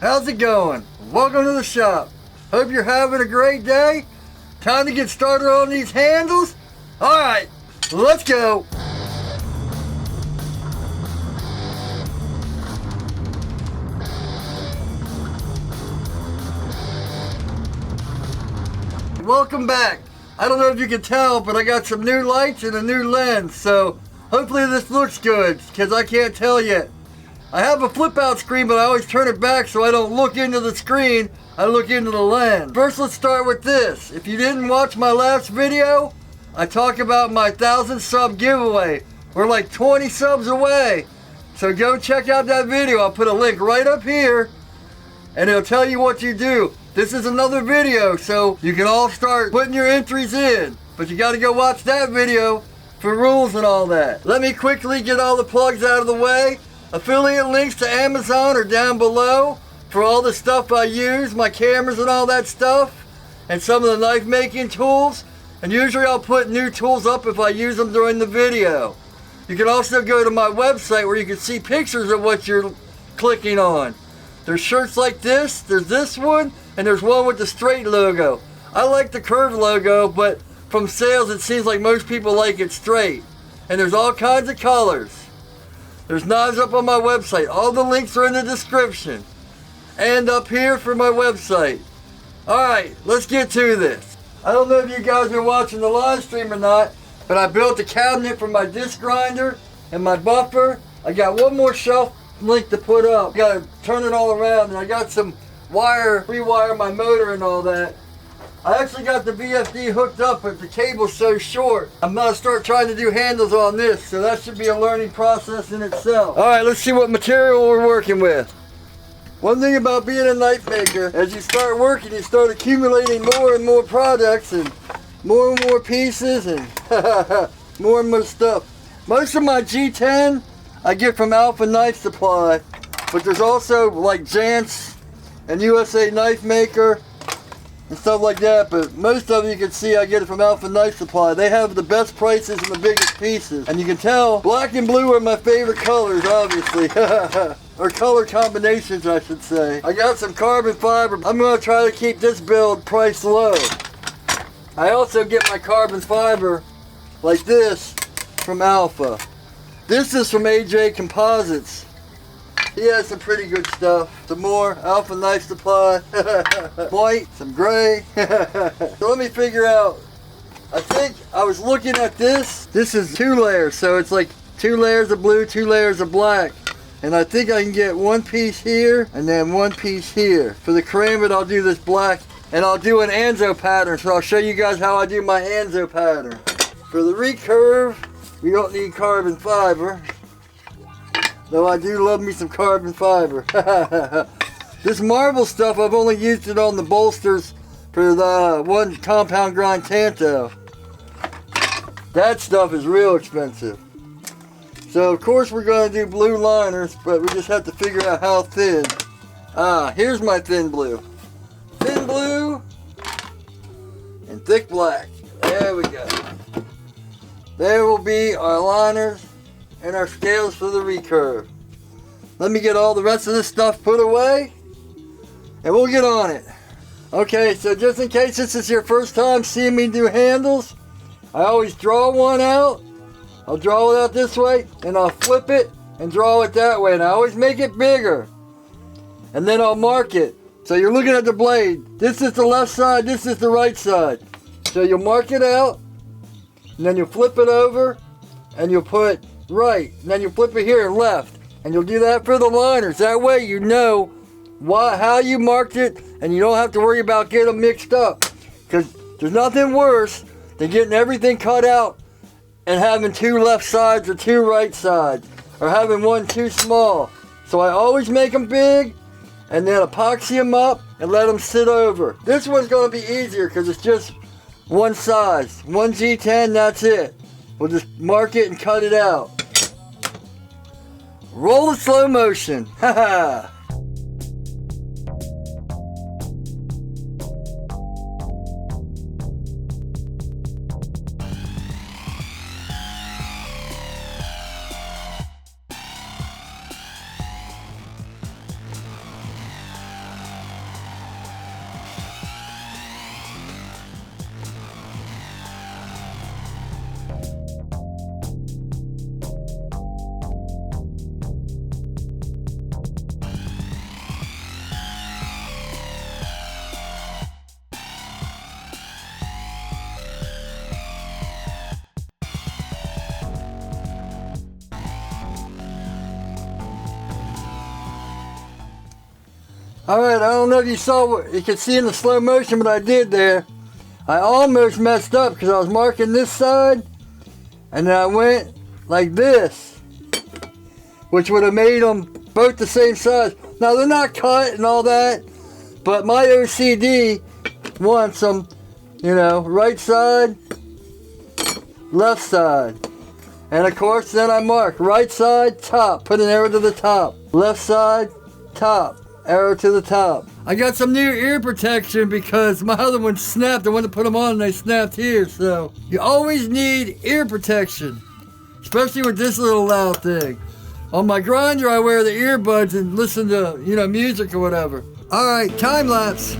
How's it going? Welcome to the shop. Hope you're having a great day. Time to get started on these handles? Alright, let's go. Welcome back. I don't know if you can tell, but I got some new lights and a new lens, so hopefully this looks good, because I can't tell yet. I have a flip out screen, but I always turn it back so I don't look into the screen, I look into the lens. First, let's start with this. If you didn't watch my last video, I talk about my 1,000 sub giveaway. We're like 20 subs away. So go check out that video. I'll put a link right up here and it'll tell you what you do. This is another video, so you can all start putting your entries in. But you gotta go watch that video for rules and all that. Let me quickly get all the plugs out of the way. Affiliate links to Amazon are down below for all the stuff I use, my cameras and all that stuff, and some of the knife making tools. And usually I'll put new tools up if I use them during the video. You can also go to my website where you can see pictures of what you're clicking on. There's shirts like this, there's this one, and there's one with the straight logo. I like the curved logo, but from sales it seems like most people like it straight. And there's all kinds of colors. There's knives up on my website. All the links are in the description. And up here for my website. Alright, let's get to this. I don't know if you guys are watching the live stream or not, but I built a cabinet for my disc grinder and my buffer. I got one more shelf link to put up. Gotta turn it all around, and I got some wire, rewire my motor and all that. I actually got the VFD hooked up, but the cable's so short. I'm gonna start trying to do handles on this, so that should be a learning process in itself. Alright, let's see what material we're working with. One thing about being a knife maker, as you start working, you start accumulating more and more products and more pieces and more and more stuff. Most of my G10 I get from Alpha Knife Supply, but there's also like Jantz and USA Knife Maker and stuff like that, but most of it you can see I get it from Alpha Knife Supply. They have the best prices and the biggest pieces. And you can tell black and blue are my favorite colors, obviously. Or color combinations, I should say. I got some carbon fiber. I'm going to try to keep this build priced low. I also get my carbon fiber like this from Alpha. This is from AJ Composites. He has some pretty good stuff. Some more Alpha Knife Supply. White, some gray. So let me figure out. I think I was looking at this. This is 2 layers, so it's like 2 layers of blue, 2 layers of black. And I think I can get 1 piece here and then 1 piece here. For the Karambit, I'll do this black and I'll do an Anzo pattern. So I'll show you guys how I do my Anzo pattern. For the Recurve, we don't need carbon fiber. Though I do love me some carbon fiber. This marble stuff, I've only used it on the bolsters for the one compound grind Tanto. That stuff is real expensive. So of course we're going to do blue liners, but we just have to figure out how thin. Here's my thin blue. Thin blue and thick black. There we go. There will be our liners and our scales for the Recurve. Let me get all the rest of this stuff put away and we'll get on it. Okay, so just in case this is your first time seeing me do handles, I always draw one out. I'll draw it out this way and I'll flip it and draw it that way, and I always make it bigger. And then I'll mark it. So you're looking at the blade. This is the left side, this is the right side. So you'll mark it out and then you'll flip it over and you'll put right, and then you flip it here and left, and you'll do that for the liners. That way you know how you marked it, and you don't have to worry about getting them mixed up, because there's nothing worse than getting everything cut out and having 2 left sides or 2 right sides, or having one too small. So I always make them big and then epoxy them up and let them sit over. This one's going to be easier because it's just one size, one G10, that's it. We'll just mark it and cut it out. Roll the slow motion. Haha. Alright, I don't know if you saw what you could see in the slow motion what I did there. I almost messed up because I was marking this side and then I went like this, which would have made them both the same size. Now they're not cut and all that, but my OCD wants them, you know, right side, left side. And of course then I mark right side, top, put an arrow to the top, left side, top, arrow to the top. I got some new ear protection because my other one snapped. I went to put them on and they snapped here. So you always need ear protection, especially with this little loud thing. On my grinder, I wear the earbuds and listen to, you know, music or whatever. All right, time lapse.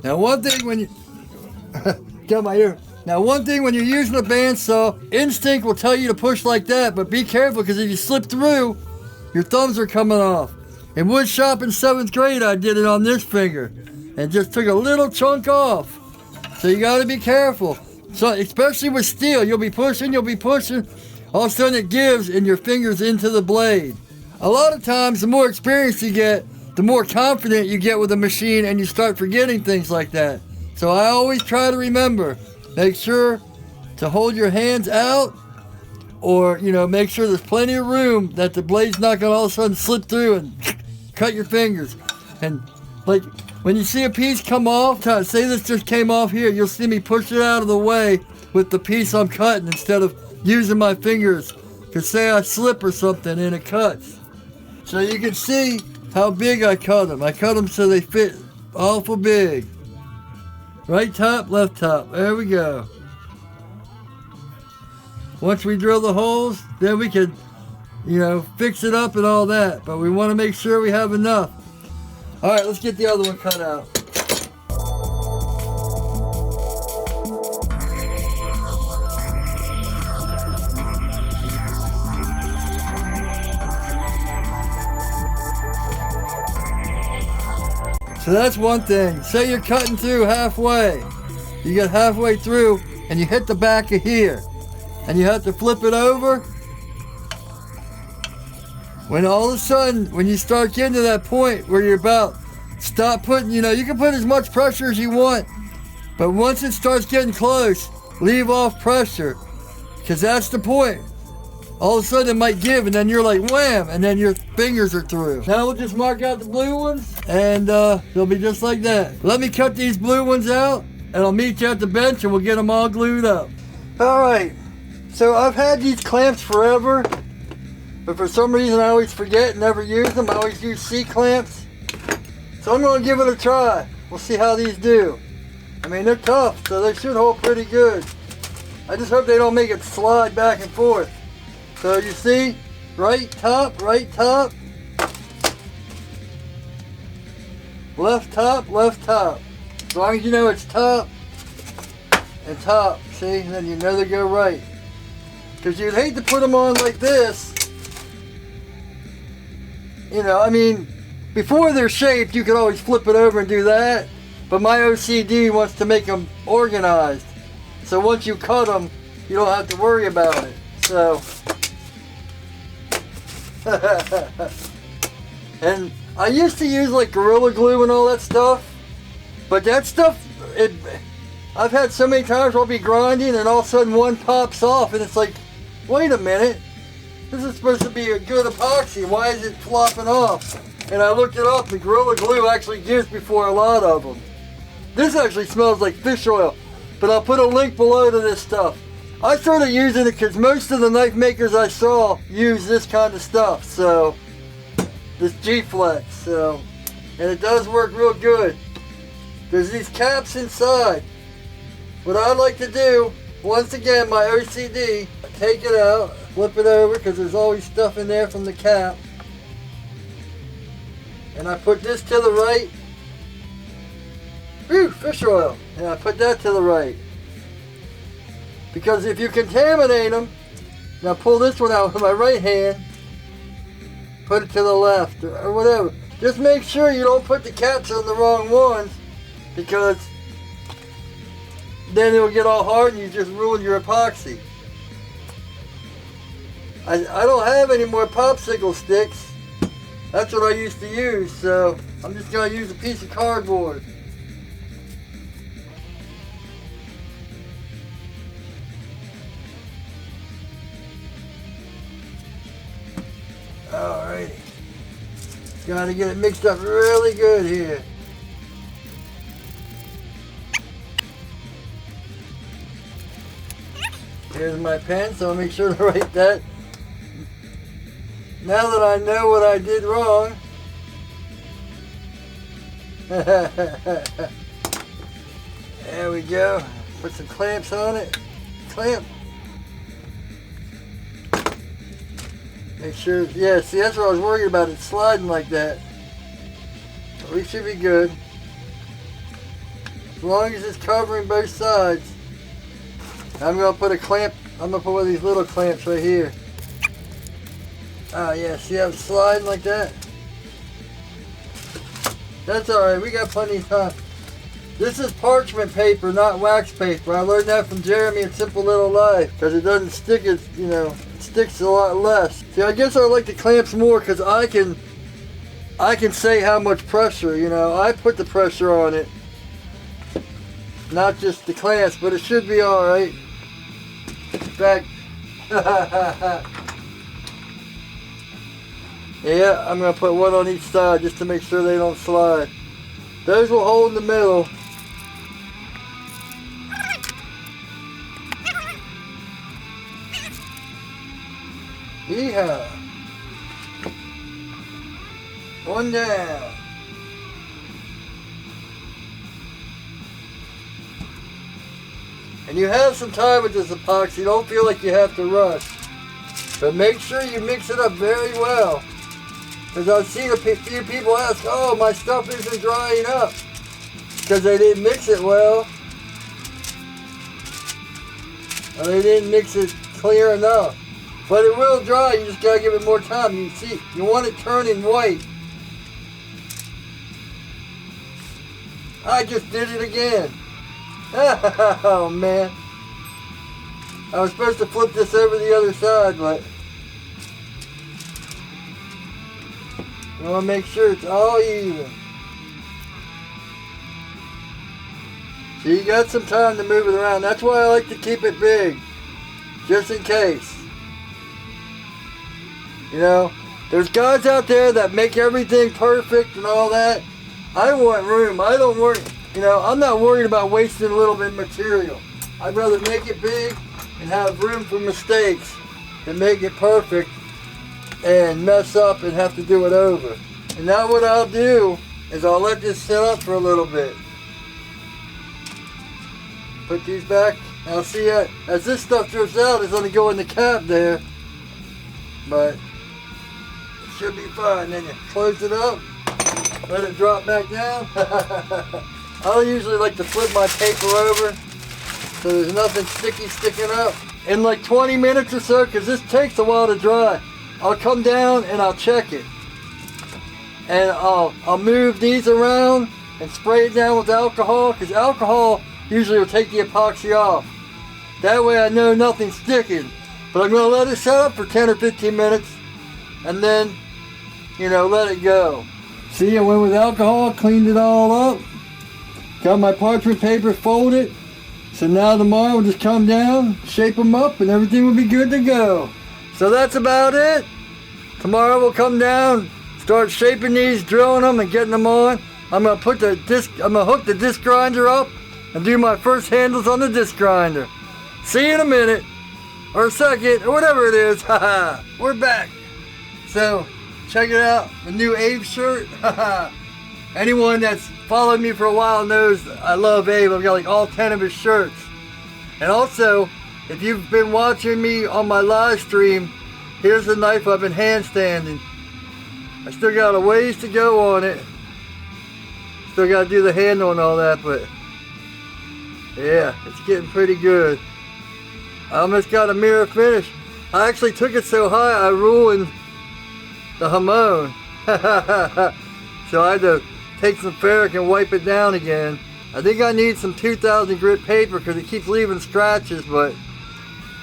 Now one thing when you get my ear. Now one thing when you're using a bandsaw, instinct will tell you to push like that, but be careful because if you slip through, your thumbs are coming off. In wood shop in 7th grade, I did it on this finger and just took a little chunk off. So you got to be careful. So especially with steel, you'll be pushing, all of a sudden it gives and your fingers into the blade. A lot of times, the more experience you get, the more confident you get with a machine and you start forgetting things like that. So I always try to remember, make sure to hold your hands out or, you know, make sure there's plenty of room that the blade's not going to all of a sudden slip through and cut your fingers. And like when you see a piece come off, say this just came off here, you'll see me push it out of the way with the piece I'm cutting instead of using my fingers. Because say I slip or something and it cuts. So you can see how big I cut them. I cut them so they fit awful big. Right top, left top. There we go. Once we drill the holes, then we can, you know, fix it up and all that. But we want to make sure we have enough. All right, let's get the other one cut out. So that's one thing. Say you're cutting through halfway. You get halfway through and you hit the back of here. And you have to flip it over. When all of a sudden, when you start getting to that point where you're about, stop putting, you know, you can put as much pressure as you want. But once it starts getting close, leave off pressure. Because that's the point. All of a sudden it might give and then you're like wham and then your fingers are through. Now we'll just mark out the blue ones and they'll be just like that. Let me cut these blue ones out and I'll meet you at the bench and we'll get them all glued up. Alright, so I've had these clamps forever, but for some reason I always forget and never use them. I always use C-clamps. So I'm going to give it a try. We'll see how these do. I mean, they're tough, so they should hold pretty good. I just hope they don't make it slide back and forth. So you see, right top, left top. As long as you know it's top and top, see, then you know they go right. Because you'd hate to put them on like this. You know, I mean, before they're shaped, you could always flip it over and do that. But my OCD wants to make them organized. So once you cut them, you don't have to worry about it. So... and I used to use like Gorilla Glue and all that stuff, but that stuff, I've had so many times where I'll be grinding and all of a sudden one pops off and it's like, wait a minute, this is supposed to be a good epoxy, why is it flopping off? And I looked it up and Gorilla Glue actually gives before a lot of them. This actually smells like fish oil, but I'll put a link below to this stuff. I started using it because most of the knife makers I saw use this kind of stuff, so this G-Flex, so, and it does work real good. There's these caps inside. What I like to do, once again, my OCD, take it out, flip it over because there's always stuff in there from the cap, and I put this to the right. Whew, fish oil, and I put that to the right. Because if you contaminate them, now pull this one out with my right hand, put it to the left or whatever. Just make sure you don't put the caps on the wrong ones, because then it'll get all hard and you just ruin your epoxy. I don't have any more popsicle sticks. That's what I used to use, so I'm just going to use a piece of cardboard. Alrighty. Gotta get it mixed up really good here. Here's my pen, so I'll make sure to write that. Now that I know what I did wrong. There we go. Put some clamps on it. Clamp. Make sure, yeah, see, that's what I was worried about, it sliding like that. But we should be good. As long as it's covering both sides. I'm going to put a clamp, I'm going to put one of these little clamps right here. Ah, yeah, see how it's sliding like that? That's alright, we got plenty of time. This is parchment paper, not wax paper. I learned that from Jeremy at Simple Little Life, because it doesn't stick as, you know, it sticks a lot less. See, I guess I like the clamps more because I can say how much pressure, you know. I put the pressure on it, not just the clamps, but it should be alright. Back. Yeah, I'm going to put one on each side just to make sure they don't slide. Those will hold in the middle. Yeehaw. One down. And you have some time with this epoxy. Don't feel like you have to rush. But make sure you mix it up very well. Because I've seen a few people ask, oh, my stuff isn't drying up. Because they didn't mix it well. Or they didn't mix it clear enough. But it will dry, you just gotta give it more time. You see, you want it turning white. I just did it again. Oh man. I was supposed to flip this over the other side, but I want to make sure it's all even. So you got some time to move it around. That's why I like to keep it big, just in case. You know, there's guys out there that make everything perfect and all that. I want room. I don't worry. You know, I'm not worried about wasting a little bit of material. I'd rather make it big and have room for mistakes than make it perfect and mess up and have to do it over. And now what I'll do is I'll let this sit up for a little bit. Put these back. Now see, as this stuff drips out, it's going to go in the cap there. But it should be fine. Then you close it up, let it drop back down. I usually like to flip my paper over so there's nothing sticky sticking up. In like 20 minutes or so, because this takes a while to dry, I'll come down and I'll check it. And I'll move these around and spray it down with alcohol, because alcohol usually will take the epoxy off. That way I know nothing's sticking. But I'm going to let it set up for 10 or 15 minutes and then, you know, let it go. See, I went with alcohol, cleaned it all up. Got my parchment paper folded. So now tomorrow we'll just come down, shape them up, and everything will be good to go. So that's about it. Tomorrow we'll come down, start shaping these, drilling them, and getting them on. I'm gonna hook the disc grinder up and do my first handles on the disc grinder. See you in a minute, or a second, or whatever it is. Haha, we're back. So check it out, the new Abe shirt. Anyone that's followed me for a while knows I love Abe. I've got like all 10 of his shirts. And also, if you've been watching me on my live stream, here's the knife I've been handstanding. I still got a ways to go on it. Still got to do the handle and all that, but yeah, it's getting pretty good. I almost got a mirror finish. I actually took it so high I ruined the hamon. So I had to take some Ferric and wipe it down again. I think I need some 2000 grit paper because it keeps leaving scratches, but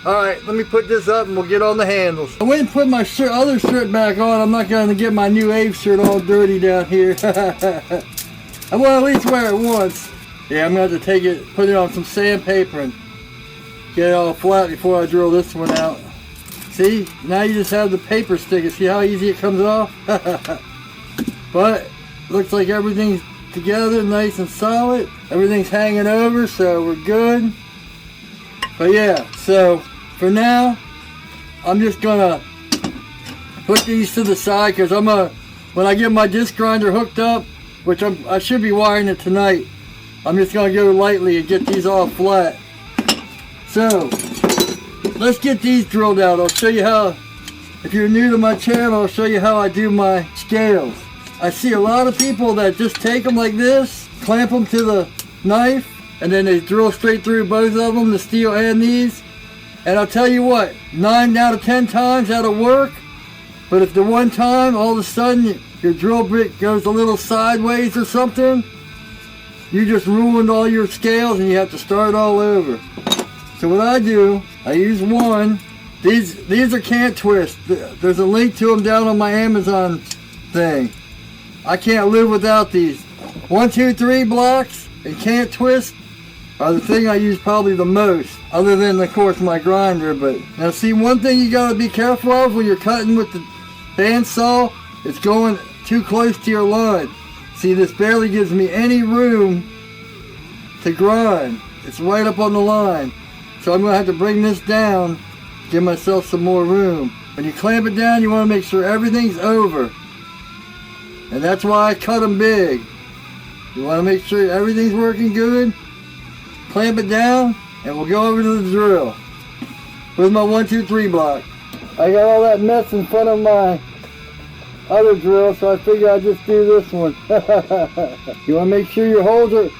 alright, let me put this up and we'll get on the handles. I went and put my other shirt back on. I'm not going to get my new Abe shirt all dirty down here. I want to at least wear it once. Yeah, I'm going to have to take it, put it on some sandpaper and get it all flat before I drill this one out. See, now you just have the paper sticker. See how easy it comes off? But looks like everything's together, nice and solid. Everything's hanging over, so we're good. But yeah, so for now, I'm just gonna put these to the side because when I get my disc grinder hooked up, which I should be wiring it tonight, I'm just gonna go lightly and get these all flat. So let's get these drilled out. I'll show you how, if you're new to my channel, I'll show you how I do my scales. I see a lot of people that just take them like this, clamp them to the knife, and then they drill straight through both of them, the steel and these. And I'll tell you what, 9 out of 10 times that'll work. But if the one time all of a sudden your drill bit goes a little sideways or something, you just ruined all your scales and you have to start all over. So what I do, I use one. These are can't twist. There's a link to them down on my Amazon thing. I can't live without these. 1, 2, 3 blocks and can't twist are the thing I use probably the most, other than of course my grinder. But now see, one thing you gotta be careful of when you're cutting with the bandsaw, it's going too close to your line. See, this barely gives me any room to grind. It's right up on the line. So I'm gonna have to bring this down, give myself some more room. When you clamp it down, you wanna make sure everything's over. And that's why I cut them big. You want to make sure everything's working good. Clamp it down and we'll go over to the drill with my 1, 2, 3 block. I got all that mess in front of my other drill, so I figure I'll just do this one. You want to make sure your holes are,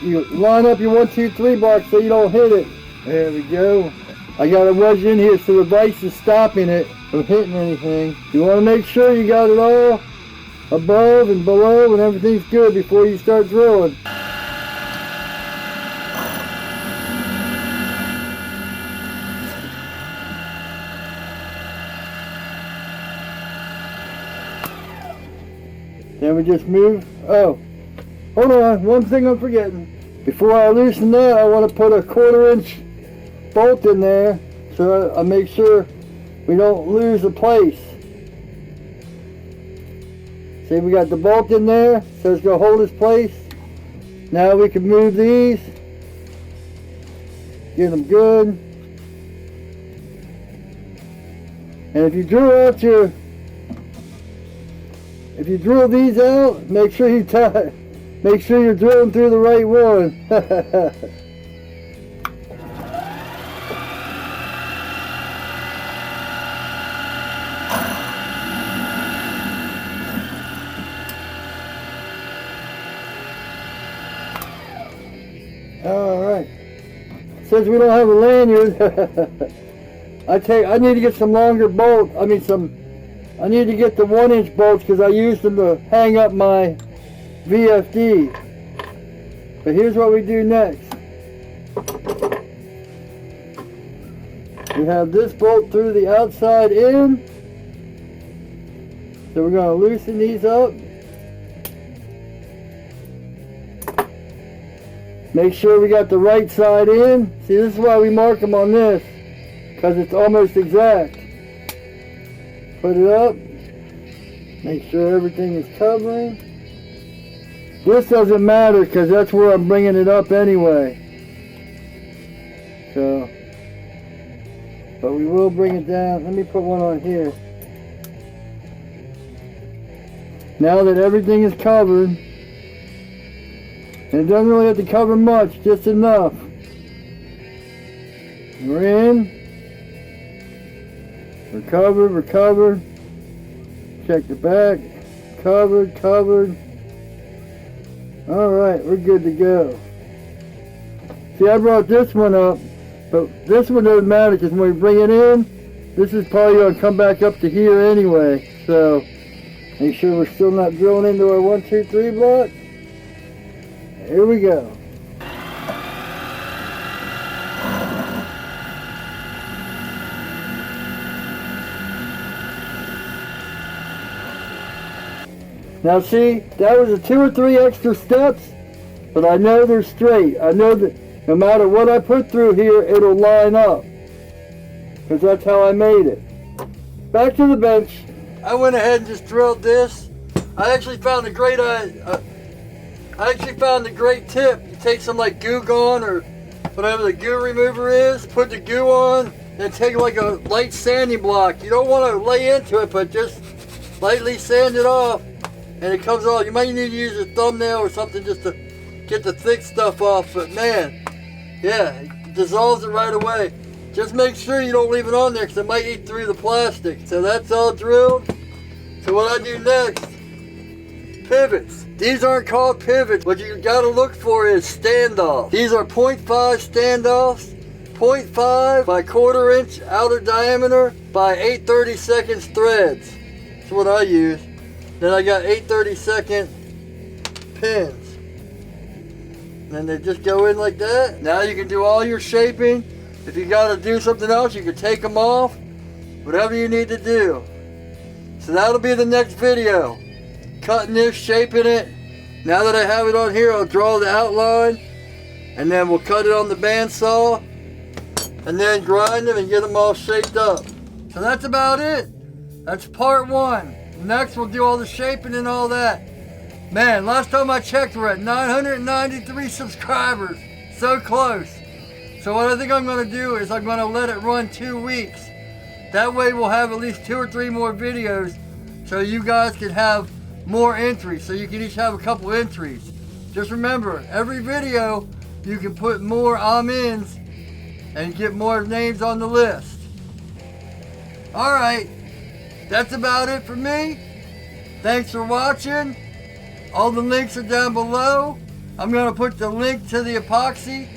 you line up your 1, 2, 3 block so you don't hit it. There we go. I got it wedged in here so the vise is stopping it from hitting anything. You want to make sure you got it all above and below and everything's good before you start drilling. Then we just move. Oh, hold on, one thing I'm forgetting. Before I loosen that, I want to put a 1/4 inch bolt in there so I make sure we don't lose the place. See, we got the bolt in there, so it's going to hold its place. Now we can move these, get them good. And if you drill these out, make sure you make sure you're drilling through the right one. Alright, since we don't have a lanyard, I need to get some longer bolts. I need to get the 1 inch bolts because I used them to hang up my VFD. But here's what we do next. We have this bolt through the outside in. So we're going to loosen these up. Make sure we got the right side in. See, this is why we mark them on this, because it's almost exact. Put it up. Make sure everything is covering. This doesn't matter because that's where I'm bringing it up anyway. So, but we will bring it down. Let me put one on here. Now that everything is covered, and it doesn't really have to cover much, just enough. We're in. We're covered, we're covered. Check the back. Covered, covered. Alright, we're good to go. See, I brought this one up, but this one doesn't matter because when we bring it in, this is probably going to come back up to here anyway. So, Make sure we're still not drilling into our 1, 2, 3 block. Here we go. Now see, that was a 2 or 3 extra steps, but I know they're straight. I know that no matter what I put through here, it'll line up. Because that's how I made it. Back to the bench. I went ahead and just drilled this. I actually found a great tip. You take some like Goo Gone or whatever the goo remover is, put the goo on, and take like a light sanding block. You don't want to lay into it, but just lightly sand it off, and it comes off. You might need to use a thumbnail or something just to get the thick stuff off, but man, yeah, it dissolves it right away. Just make sure you don't leave it on there because it might eat through the plastic. So that's all drilled. So what I do next, pivots. These aren't called pivots. What you gotta look for is standoffs. These are 0.5 standoffs, 0.5 by 1/4 inch outer diameter by 8/32 threads. That's what I use. Then I got 8/32 pins. And then they just go in like that. Now you can do all your shaping. If you gotta do something else, you can take them off. Whatever you need to do. So that'll be the next video. Cutting this, shaping it. Now that I have it on here, I'll draw the outline. And then we'll cut it on the bandsaw. And then grind them and get them all shaped up. So that's about it. That's part 1. Next we'll do all the shaping and all that. Man, last time I checked we're at 993 subscribers. So close. So what I think I'm going to do is I'm going to let it run 2 weeks. That way we'll have at least 2 or 3 more videos so you guys can have more entries. So you can each have a couple entries. Just remember, every video you can put more I'm-ins and get more names on the list. Alright, that's about it for me. Thanks for watching. All the links are down below. I'm going to put the link to the epoxy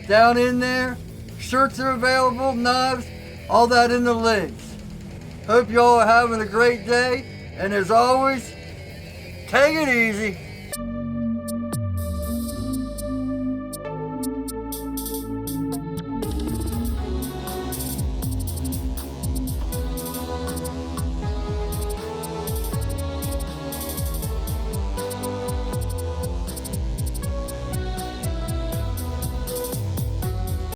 down in there. Shirts are available, knives, all that in the links. Hope you all are having a great day. And as always, take it easy.